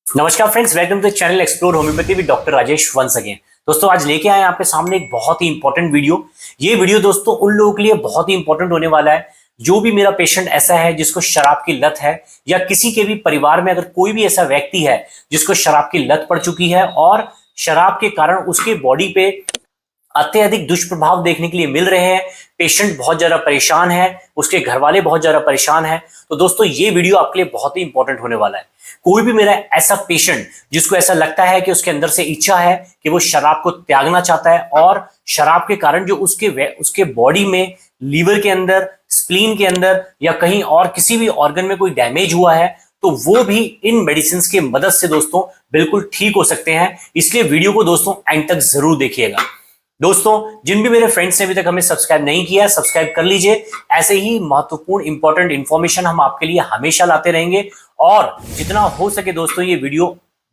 नमस्कार friends, welcome to the channel explore homeopathy with doctor Rajesh once again. दोस्तों आज लेके आए आपके सामने एक बहुत ही इंपॉर्टेंट वीडियो। ये वीडियो दोस्तों उन लोगों के लिए बहुत ही इंपॉर्टेंट होने वाला है जो भी मेरा पेशेंट ऐसा है जिसको शराब की लत है, या किसी के भी परिवार में अगर कोई भी ऐसा व्यक्ति है जिसको शराब की लत पड़ चुकी है और शराब के कारण उसके बॉडी पे अत्यधिक दुष्प्रभाव देखने के लिए मिल रहे हैं। पेशेंट बहुत ज्यादा परेशान है, उसके घर वाले बहुत ज्यादा परेशान है। तो दोस्तों ये वीडियो आपके लिए बहुत ही इंपॉर्टेंट होने वाला है। कोई भी मेरा ऐसा पेशेंट जिसको ऐसा लगता है कि उसके अंदर से इच्छा है कि वो शराब को त्यागना चाहता है और शराब के कारण जो उसके बॉडी में, लीवर के अंदर, स्प्लीन के अंदर या कहीं और किसी भी ऑर्गन में कोई डैमेज हुआ है, तो वो भी इन मेडिसिन की मदद से दोस्तों बिल्कुल ठीक हो सकते हैं। इसलिए वीडियो को दोस्तों एंड तक जरूर देखिएगा। दोस्तों जिन भी मेरे फ्रेंड्स ने अभी तक हमें सब्सक्राइब नहीं किया, सब्सक्राइब कर लीजिए। ऐसे ही महत्वपूर्ण इंपॉर्टेंट इंफॉर्मेशन हम आपके लिए हमेशा लाते रहेंगे और जितना हो सके दोस्तों ये वीडियो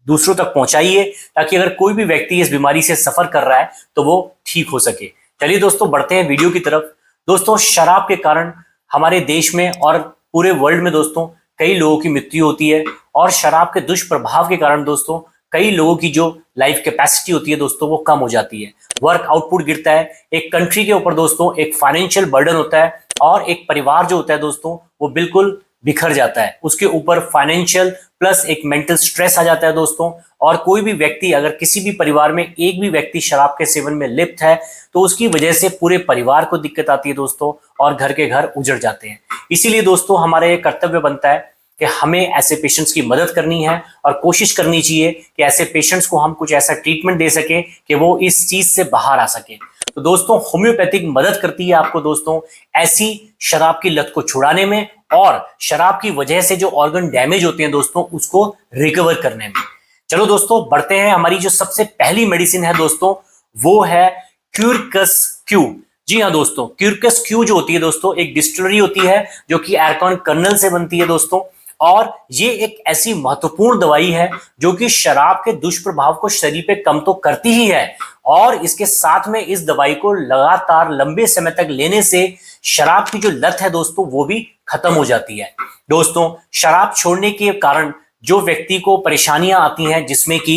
दूसरों तक पहुंचाइए ताकि अगर कोई भी व्यक्ति इस बीमारी से सफर कर रहा है तो वो ठीक हो सके। चलिए दोस्तों बढ़ते हैं वीडियो की तरफ। दोस्तों शराब के कारण हमारे देश में और पूरे वर्ल्ड में दोस्तों कई लोगों की मृत्यु होती है और शराब के दुष्प्रभाव के कारण दोस्तों कई लोगों की जो लाइफ कैपेसिटी होती है दोस्तों वो कम हो जाती है, वर्क आउटपुट गिरता है। एक कंट्री के ऊपर दोस्तों एक फाइनेंशियल बर्डन होता है और एक परिवार जो होता है दोस्तों वो बिल्कुल बिखर जाता है। उसके ऊपर फाइनेंशियल प्लस एक मेंटल स्ट्रेस आ जाता है दोस्तों। और कोई भी व्यक्ति, अगर किसी भी परिवार में एक भी व्यक्ति शराब के सेवन में लिप्त है तो उसकी वजह से पूरे परिवार को दिक्कत आती है दोस्तों और घर के घर उजड़ जाते हैं। इसीलिए दोस्तों हमारा ये कर्तव्य बनता है कि हमें ऐसे पेशेंट्स की मदद करनी है और कोशिश करनी चाहिए कि ऐसे पेशेंट्स को हम कुछ ऐसा ट्रीटमेंट दे सकें कि वो इस चीज से बाहर आ सके। तो दोस्तों होम्योपैथिक मदद करती है आपको दोस्तों ऐसी शराब की लत को छुड़ाने में और शराब की वजह से जो ऑर्गन डैमेज होते हैं दोस्तों उसको रिकवर करने में। चलो दोस्तों बढ़ते हैं। हमारी जो सबसे पहली मेडिसिन है दोस्तों वो है क्यूरकस क्यू। जी हाँ दोस्तों, क्यूरकस क्यू जो होती है दोस्तों एक डिस्टिलरी होती है जो कि एरकॉन कर्नल से बनती है दोस्तों। और ये एक ऐसी महत्वपूर्ण दवाई है जो कि शराब के दुष्प्रभाव को शरीर पे कम तो करती ही है और इसके साथ में इस दवाई को लगातार लंबे समय तक लेने से शराब की जो लत है दोस्तों वो भी खत्म हो जाती है। दोस्तों शराब छोड़ने के कारण जो व्यक्ति को परेशानियां आती हैं जिसमें कि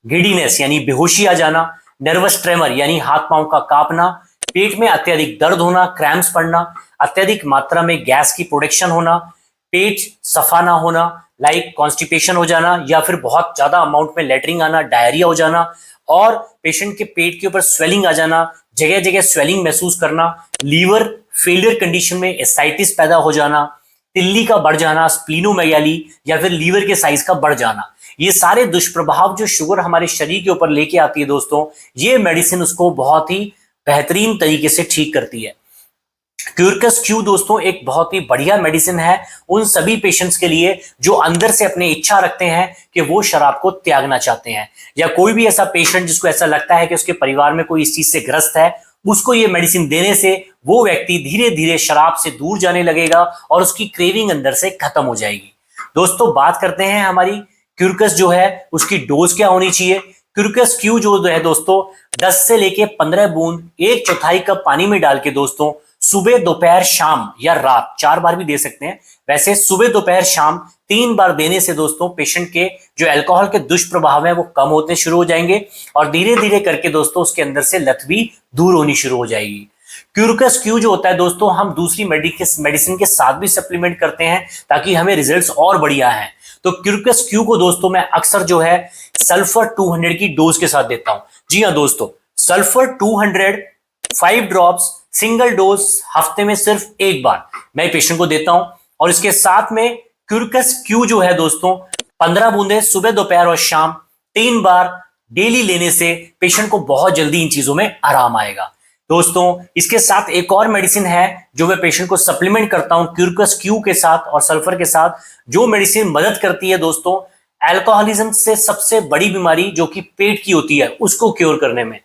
गिडीनेस यानी बेहोशी आ जाना, नर्वस ट्रेमर यानी हाथ पांव का कांपना, पेट में अत्यधिक दर्द होना, क्रैम्प्स पड़ना, अत्यधिक मात्रा में गैस की प्रोडक्शन होना, पेट सफा ना होना लाइक कॉन्स्टिपेशन हो जाना या फिर बहुत ज्यादा अमाउंट में लेटरिंग आना, डायरिया हो जाना और पेशेंट के पेट के ऊपर स्वेलिंग आ जाना, जगह जगह स्वेलिंग महसूस करना, लीवर फेलियर कंडीशन में एसाइटिस पैदा हो जाना, तिल्ली का बढ़ जाना, स्प्लीनोमेगाली या फिर लीवर के साइज का बढ़ जाना, ये सारे दुष्प्रभाव जो शुगर हमारे शरीर के ऊपर लेके आती है दोस्तों ये मेडिसिन उसको बहुत ही बेहतरीन तरीके से ठीक करती है। क्यूरकस क्यू दोस्तों एक बहुत ही बढ़िया मेडिसिन है उन सभी पेशेंट्स के लिए जो अंदर से अपनी इच्छा रखते हैं कि वो शराब को त्यागना चाहते हैं, या कोई भी ऐसा पेशेंट जिसको ऐसा लगता है कि उसके परिवार में कोई इस चीज से ग्रस्त है, उसको ये मेडिसिन देने से वो व्यक्ति धीरे धीरे शराब से दूर जाने लगेगा और उसकी क्रेविंग अंदर से खत्म हो जाएगी। दोस्तों बात करते हैं हमारी क्यूरकस जो है उसकी डोज क्या होनी चाहिए। क्यूरकस क्यू जो है दोस्तों 10 से लेके 15 बूंद 1/4 कप पानी में डाल के दोस्तों सुबह, दोपहर, शाम या रात 4 बार भी दे सकते हैं। वैसे सुबह, दोपहर, शाम 3 बार देने से दोस्तों पेशेंट के जो अल्कोहल के दुष्प्रभाव है वो कम होते शुरू हो जाएंगे और धीरे धीरे करके दोस्तों उसके अंदर से लत भी दूर होनी शुरू हो जाएगी। क्यूरकस क्यू जो होता है दोस्तों हम दूसरी मेडिसिन के साथ भी सप्लीमेंट करते हैं ताकि हमें रिजल्ट्स और बढ़िया हैं। तो क्यूरकस क्यू को दोस्तों मैं अक्सर जो है सल्फर 200 की डोज के साथ देता हूं। जी हाँ दोस्तों, सल्फर 200 5 ड्रॉप्स सिंगल डोज हफ्ते में सिर्फ एक बार मैं पेशेंट को देता हूं और इसके साथ में क्यूरकस क्यू जो है दोस्तों 15 बूंदे सुबह, दोपहर और शाम 3 बार डेली लेने से पेशेंट को बहुत जल्दी इन चीजों में आराम आएगा। दोस्तों इसके साथ एक और मेडिसिन है जो मैं पेशेंट को सप्लीमेंट करता हूं क्यूरकस क्यू के साथ और सल्फर के साथ, जो मेडिसिन मदद करती है दोस्तों अल्कोहलिज्म से सबसे बड़ी बीमारी जो कि पेट की होती है उसको क्योर करने में।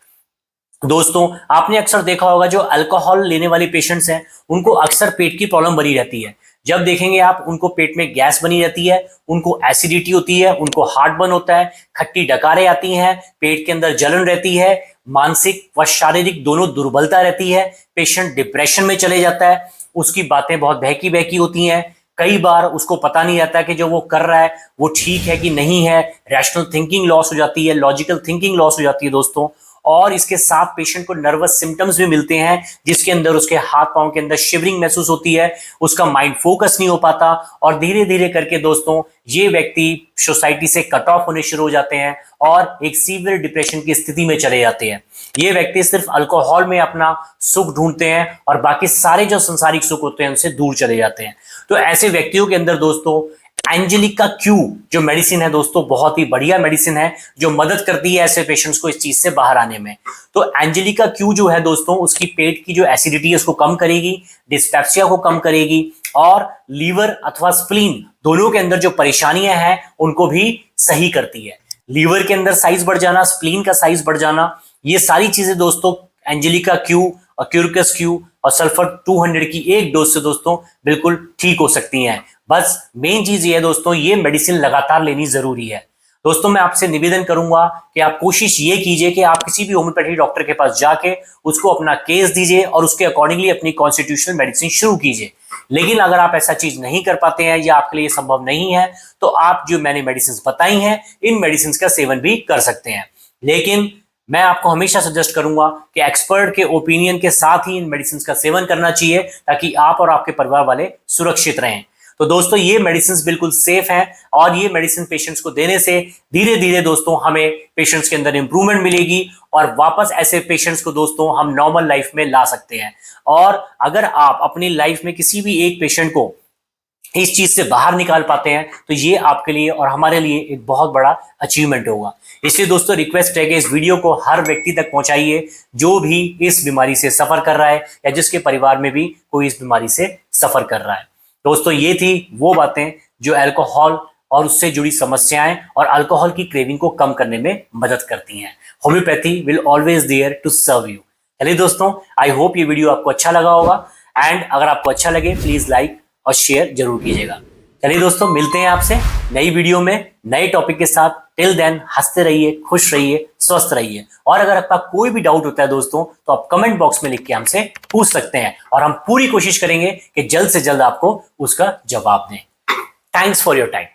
दोस्तों आपने अक्सर देखा होगा जो अल्कोहल लेने वाले पेशेंट्स हैं उनको अक्सर पेट की प्रॉब्लम बनी रहती है। जब देखेंगे आप उनको पेट में गैस बनी रहती है, उनको एसिडिटी होती है, उनको हार्टबर्न होता है, खट्टी डकारें आती हैं, पेट के अंदर जलन रहती है, मानसिक व शारीरिक दोनों दुर्बलता रहती है, पेशेंट डिप्रेशन में चले जाता है, उसकी बातें बहुत बहकी बहकी होती हैं, कई बार उसको पता नहीं आता कि जो वो कर रहा है वो ठीक है कि नहीं है, रैशनल थिंकिंग लॉस हो जाती है, लॉजिकल थिंकिंग लॉस हो जाती है दोस्तों। और इसके साथ पेशेंट को नर्वस सिम्टम्स भी मिलते हैं, जिसके अंदर उसके हाथ पांव के अंदर शिवरिंग महसूस होती है, उसका माइंड फोकस नहीं हो पाता, और धीरे धीरे करके दोस्तों ये व्यक्ति सोसाइटी से कट ऑफ होने शुरू हो जाते हैं और एक सीवियर डिप्रेशन की स्थिति में चले जाते हैं। ये व्यक्ति सिर्फ अल्कोहल में अपना सुख ढूंढते हैं और बाकी सारे जो संसारिक सुख होते हैं उनसे दूर चले जाते हैं। तो ऐसे व्यक्तियों के अंदर दोस्तों एंजेलिका क्यू जो मेडिसिन है दोस्तों, बहुत ही बढ़िया मेडिसिन है जो मदद करती है ऐसे पेशेंट्स को इस चीज से बाहर आने में। तो एंजेलिका क्यू जो है दोस्तों, उसकी पेट की जो एसिडिटी है उसको कम करेगी, डिस्पेप्सिया को कम करेगी, और लीवर अथवा स्प्लीन दोनों के अंदर जो परेशानियां हैं उनको भी सही करती है। लीवर के अंदर साइज बढ़ जाना, स्प्लीन का साइज बढ़ जाना, ये सारी चीजें दोस्तों एंजेलिका क्यू और क्यूरकस क्यू और सल्फर 200 की एक डोज से दोस्तों बिल्कुल ठीक हो सकती हैं। बस मेन चीज ये है दोस्तों, ये मेडिसिन लगातार लेनी जरूरी है। दोस्तों मैं आपसे निवेदन करूंगा कि आप कोशिश ये कीजिए कि आप किसी भी होम्योपैथी डॉक्टर के पास जाके उसको अपना केस दीजिए और उसके अकॉर्डिंगली अपनी कॉन्स्टिट्यूशनल मेडिसिन शुरू कीजिए। लेकिन अगर आप ऐसा चीज नहीं कर पाते हैं या आपके लिए संभव नहीं है, तो आप जो मैंने मेडिसिन बताई हैं इन मेडिसिन का सेवन भी कर सकते हैं। लेकिन मैं आपको हमेशा सजेस्ट करूंगा कि एक्सपर्ट के ओपिनियन के साथ ही इन मेडिसिन का सेवन करना चाहिए, ताकि आप और आपके परिवार वाले सुरक्षित रहें। तो दोस्तों ये मेडिसिन बिल्कुल सेफ हैं और ये मेडिसिन पेशेंट्स को देने से धीरे धीरे दोस्तों हमें पेशेंट्स के अंदर इंप्रूवमेंट मिलेगी और वापस ऐसे पेशेंट्स को दोस्तों हम नॉर्मल लाइफ में ला सकते हैं। और अगर आप अपनी लाइफ में किसी भी एक पेशेंट को इस चीज से बाहर निकाल पाते हैं तो ये आपके लिए और हमारे लिए एक बहुत बड़ा अचीवमेंट होगा। इसलिए दोस्तों रिक्वेस्ट है कि इस वीडियो को हर व्यक्ति तक पहुंचाइए जो भी इस बीमारी से सफर कर रहा है या जिसके परिवार में भी कोई इस बीमारी से सफर कर रहा है। दोस्तों ये थी वो बातें जो अल्कोहल और उससे जुड़ी समस्याएं और अल्कोहल की क्रेविंग को कम करने में मदद करती हैं। Homeopathy will always there to serve you. चलिए दोस्तों, आई होप ये वीडियो आपको अच्छा लगा होगा, एंड अगर आपको अच्छा लगे प्लीज लाइक और शेयर जरूर कीजिएगा। चलिए दोस्तों, मिलते हैं आपसे नई वीडियो में नए टॉपिक के साथ। टिल देन हंसते रहिए, खुश रहिए, स्वस्थ रहिए। और अगर आपका कोई भी डाउट होता है दोस्तों तो आप कमेंट बॉक्स में लिख के हमसे पूछ सकते हैं और हम पूरी कोशिश करेंगे कि जल्द से जल्द आपको उसका जवाब दें। Thanks for your time.